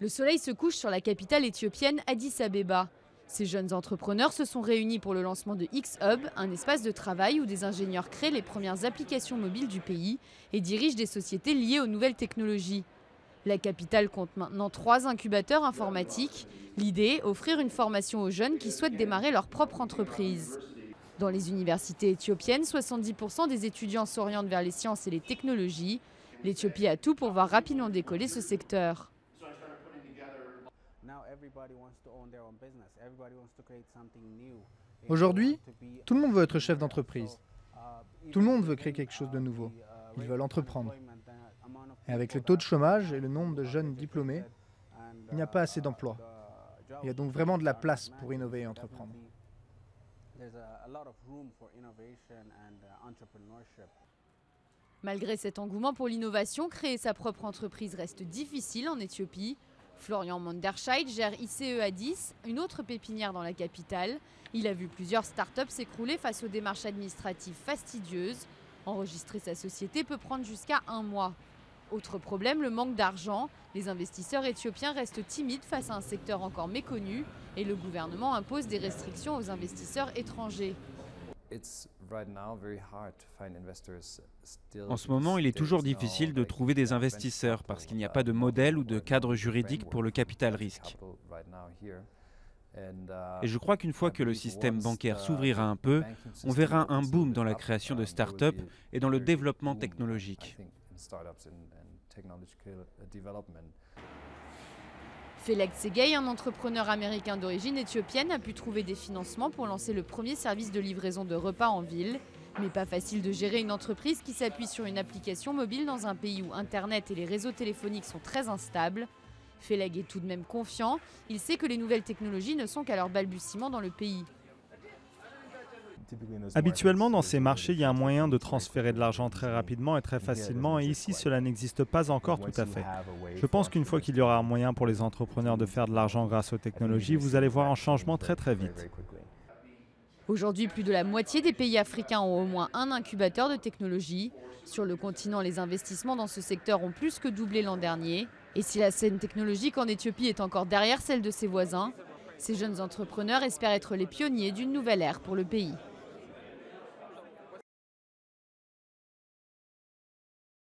Le soleil se couche sur la capitale éthiopienne Addis Abeba. Ces jeunes entrepreneurs se sont réunis pour le lancement de X-Hub, un espace de travail où des ingénieurs créent les premières applications mobiles du pays et dirigent des sociétés liées aux nouvelles technologies. La capitale compte maintenant 3 incubateurs informatiques. L'idée, offrir une formation aux jeunes qui souhaitent démarrer leur propre entreprise. Dans les universités éthiopiennes, 70% des étudiants s'orientent vers les sciences et les technologies. L'Éthiopie a tout pour voir rapidement décoller ce secteur. Aujourd'hui, tout le monde veut être chef d'entreprise. Tout le monde veut créer quelque chose de nouveau. Ils veulent entreprendre. Et avec le taux de chômage et le nombre de jeunes diplômés, il n'y a pas assez d'emplois. Il y a donc vraiment de la place pour innover et entreprendre. Malgré cet engouement pour l'innovation, créer sa propre entreprise reste difficile en Éthiopie. Florian Manderscheid gère ICE Addis, une autre pépinière dans la capitale. Il a vu plusieurs startups s'écrouler face aux démarches administratives fastidieuses. Enregistrer sa société peut prendre jusqu'à 1 mois. Autre problème, le manque d'argent. Les investisseurs éthiopiens restent timides face à un secteur encore méconnu et le gouvernement impose des restrictions aux investisseurs étrangers. En ce moment, il est toujours difficile de trouver des investisseurs parce qu'il n'y a pas de modèle ou de cadre juridique pour le capital risque. Et je crois qu'une fois que le système bancaire s'ouvrira un peu, on verra un boom dans la création de start-up et dans le développement technologique. Felix Segei, un entrepreneur américain d'origine éthiopienne, a pu trouver des financements pour lancer le premier service de livraison de repas en ville. Mais pas facile de gérer une entreprise qui s'appuie sur une application mobile dans un pays où Internet et les réseaux téléphoniques sont très instables. Felix est tout de même confiant. Il sait que les nouvelles technologies ne sont qu'à leur balbutiement dans le pays. Habituellement, dans ces marchés, il y a un moyen de transférer de l'argent très rapidement et très facilement, et ici, cela n'existe pas encore tout à fait. Je pense qu'une fois qu'il y aura un moyen pour les entrepreneurs de faire de l'argent grâce aux technologies, vous allez voir un changement très très vite. Aujourd'hui, plus de la moitié des pays africains ont au moins un incubateur de technologie. Sur le continent, les investissements dans ce secteur ont plus que doublé l'an dernier. Et si la scène technologique en Éthiopie est encore derrière celle de ses voisins, ces jeunes entrepreneurs espèrent être les pionniers d'une nouvelle ère pour le pays.